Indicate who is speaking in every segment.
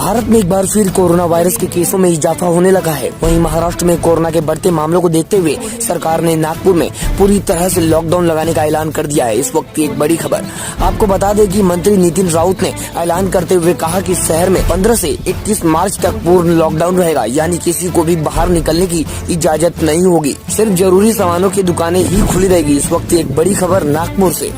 Speaker 1: भारत में एक बार फिर कोरोना वायरस के केसों में इजाफा होने लगा है। वहीं महाराष्ट्र में कोरोना के बढ़ते मामलों को देखते हुए सरकार ने नागपुर में पूरी तरह से लॉकडाउन लगाने का ऐलान कर दिया है। इस वक्त की एक बड़ी खबर आपको बता दें कि मंत्री नितिन राउत ने ऐलान करते हुए कहा कि शहर में 15 से 21 मार्च तक पूर्ण लॉकडाउन रहेगा, यानी किसी को भी बाहर निकलने की इजाजत नहीं होगी। सिर्फ जरूरी सामानों की दुकानें ही खुली रहेगी। इस वक्त एक बड़ी खबर नागपुर से।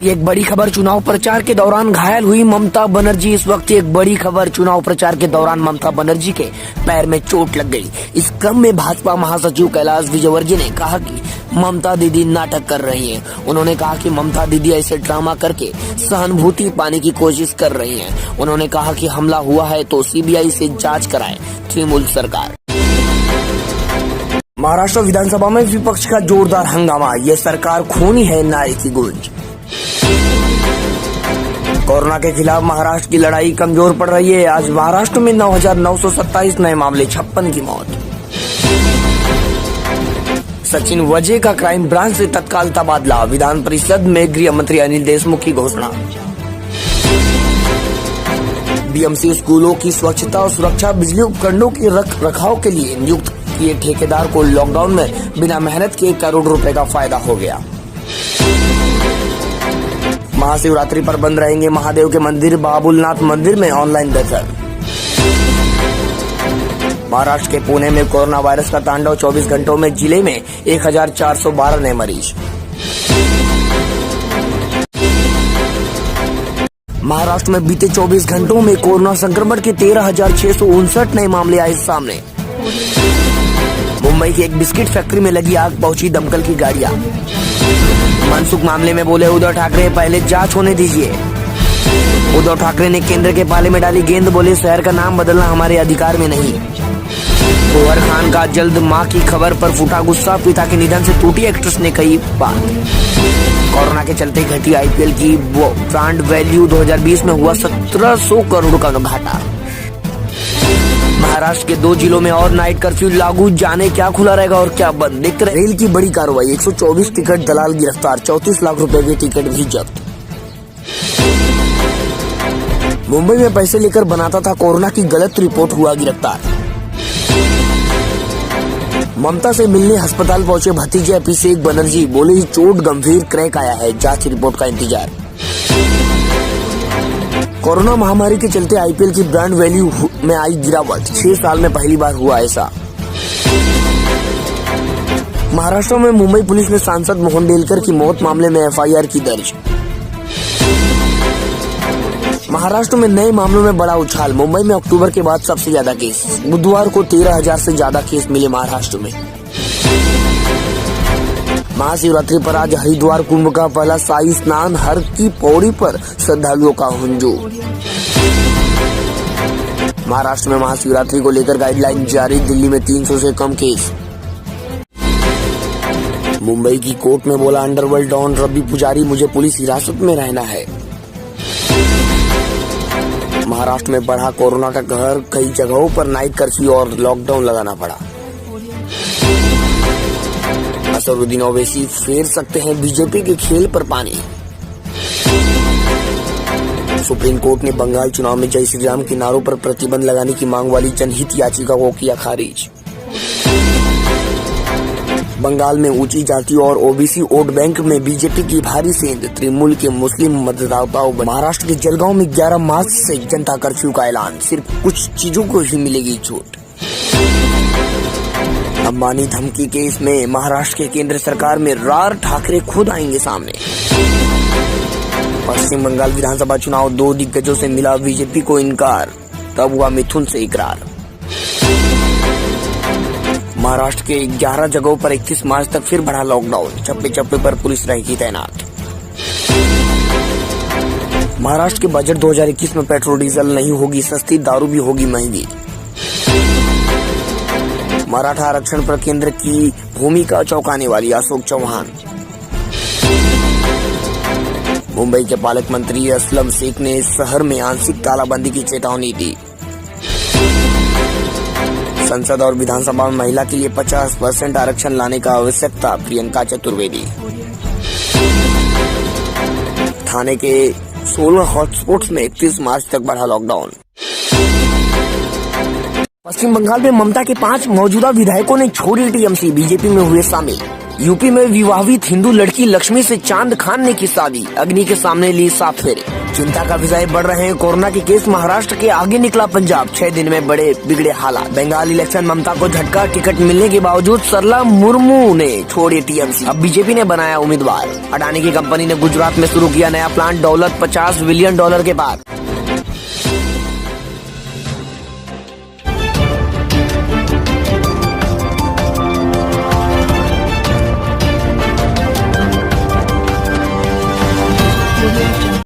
Speaker 1: एक बड़ी खबर चुनाव प्रचार के दौरान घायल हुई ममता बनर्जी। इस वक्त एक बड़ी खबर चुनाव प्रचार के दौरान ममता बनर्जी के पैर में चोट लग गई। इस क्रम में भाजपा महासचिव कैलाश विजयवर्गीय ने कहा कि ममता दीदी नाटक कर रही हैं। उन्होंने कहा कि ममता दीदी ऐसे ड्रामा करके सहानुभूति पाने की कोशिश कर रही हैं। उन्होंने कहा कि हमला हुआ है तो सीबीआई से जांच कराए तृणमूल सरकार। महाराष्ट्र विधानसभा में विपक्ष का जोरदार हंगामा, ये सरकार खूनी है नारे की गूंज। कोरोना के खिलाफ महाराष्ट्र की लड़ाई कमजोर पड़ रही है। आज महाराष्ट्र में 9,927 नए मामले, 56 की मौत। सचिन वजे का क्राइम ब्रांच से तत्काल तबादला, विधान परिषद में गृह मंत्री अनिल देशमुख की घोषणा। बीएमसी स्कूलों की स्वच्छता और सुरक्षा, बिजली उपकरणों के रख रखाव के लिए नियुक्त किए ठेकेदार को लॉकडाउन में बिना मेहनत के 1 करोड़ रुपए का फायदा हो गया। महाशिवरात्रि पर बंद रहेंगे महादेव के मंदिर, बाबुलनाथ मंदिर में ऑनलाइन दर्शन। महाराष्ट्र के पुणे में कोरोना वायरस का तांडव, 24 घंटों में जिले में 1412 नए मरीज। महाराष्ट्र में बीते 24 घंटों में कोरोना संक्रमण के 13,659 नए मामले आए सामने। मुंबई की एक बिस्किट फैक्ट्री में लगी आग, पहुंची दमकल की गाड़ियां। मनसुख मामले में बोले उद्धव ठाकरे, पहले जांच होने दीजिए। उद्धव ठाकरे ने केंद्र के पाले में डाली गेंद, बोले शहर का नाम बदलना हमारे अधिकार में नहीं। गौहर खान का जल्द मां की खबर पर फूटा गुस्सा, पिता के निधन से टूटी एक्ट्रेस ने कही बात। कोरोना के चलते घटी आईपीएल की ब्रांड वैल्यू, 2020 में हुआ 1700 करोड़ का घाटा। महाराष्ट्र के 2 जिलों में और नाइट कर्फ्यू लागू, जाने क्या खुला रहेगा और क्या बंद। देखते रहे। रेल की बड़ी कार्रवाई, 124 टिकट दलाल गिरफ्तार, 34 लाख रुपए के टिकट भी जब्त। मुंबई में पैसे लेकर बनाता था कोरोना की गलत रिपोर्ट, हुआ गिरफ्तार। ममता से मिलने अस्पताल पहुंचे भतीजे अभिषेक बनर्जी, बोले चोट गंभीर, क्रैक आया है, जांच रिपोर्ट का इंतजार। कोरोना महामारी के चलते आईपीएल की ब्रांड वैल्यू में आई गिरावट, 6 साल में पहली बार हुआ ऐसा। महाराष्ट्र में मुंबई पुलिस ने सांसद मोहन डेलकर की मौत मामले में एफआईआर की दर्ज। महाराष्ट्र में नए मामलों में बड़ा उछाल, मुंबई में अक्टूबर के बाद सबसे ज्यादा केस। बुधवार को 13,000 से ज्यादा केस मिले महाराष्ट्र में। महाशिवरात्रि पर आज हरिद्वार कुंभ का पहला शाही स्नान, हर की पौड़ी पर श्रद्धालुओं का हुजूम। महाराष्ट्र में महाशिवरात्रि को लेकर गाइडलाइन जारी, दिल्ली में 300 से कम केस। मुंबई की कोर्ट में बोला अंडरवर्ल्ड डॉन रवि पुजारी, मुझे पुलिस हिरासत में रहना है। महाराष्ट्र में बढ़ा कोरोना का कहर, कई जगहों पर नाइट कर्फ्यू और लॉकडाउन लगाना पड़ा। असरुद्दीन ओवैसी फेर सकते हैं बीजेपी के खेल पर पानी। सुप्रीम कोर्ट ने बंगाल चुनाव में जय श्री राम के नारों पर प्रतिबंध लगाने की मांग वाली जनहित याचिका को किया खारिज। बंगाल में ऊंची जाति और ओबीसी वोट बैंक में बीजेपी की भारी सेंध, तृणमूल के मुस्लिम मतदाताओं। महाराष्ट्र के जलगांव में 11 मार्च से जनता कर्फ्यू का ऐलान, सिर्फ कुछ चीजों को ही मिलेगी छूट। अंबानी धमकी केस में महाराष्ट्र के केंद्र सरकार में रार, ठाकरे खुद आएंगे सामने। पश्चिम बंगाल विधानसभा चुनाव, 2 दिग्गजों से मिला बीजेपी को इनकार, तब हुआ मिथुन से इकरार। महाराष्ट्र के 11 जगहों पर 31 मार्च तक फिर बढ़ा लॉकडाउन, चप्पे चप्पे पर पुलिस रहेगी तैनात। महाराष्ट्र के बजट 2021 में पेट्रोल डीजल नहीं होगी सस्ती, दारू भी होगी महंगी। मराठा आरक्षण पर केंद्र की भूमिका चौंकाने वाली, अशोक चौहान। मुंबई के पालक मंत्री असलम शेख ने शहर में आंशिक तालाबंदी की चेतावनी दी। संसद और विधानसभा में महिला के लिए 50% आरक्षण लाने का आवश्यकता, प्रियंका चतुर्वेदी। ठाणे के 16 हॉटस्पॉट्स में 31 मार्च तक बढ़ा लॉकडाउन। पश्चिम बंगाल में ममता के 5 मौजूदा विधायकों ने छोड़ी टीएमसी, बीजेपी में हुए शामिल। यूपी में विवाहित हिंदू लड़की लक्ष्मी से चांद खान ने की शादी, अग्नि के सामने ली 7 फेरे। चिंता का विषय बढ़ रहे हैं कोरोना के केस, महाराष्ट्र के आगे निकला पंजाब, 6 दिन में बड़े बिगड़े हालात। बंगाल इलेक्शन, ममता को झटका, टिकट मिलने के बावजूद सरला मुर्मू ने छोड़ी टीएमसी, अब बीजेपी ने बनाया उम्मीदवार। अडानी की कंपनी ने गुजरात में शुरू किया नया प्लांट, दौलत $50 बिलियन के बाद।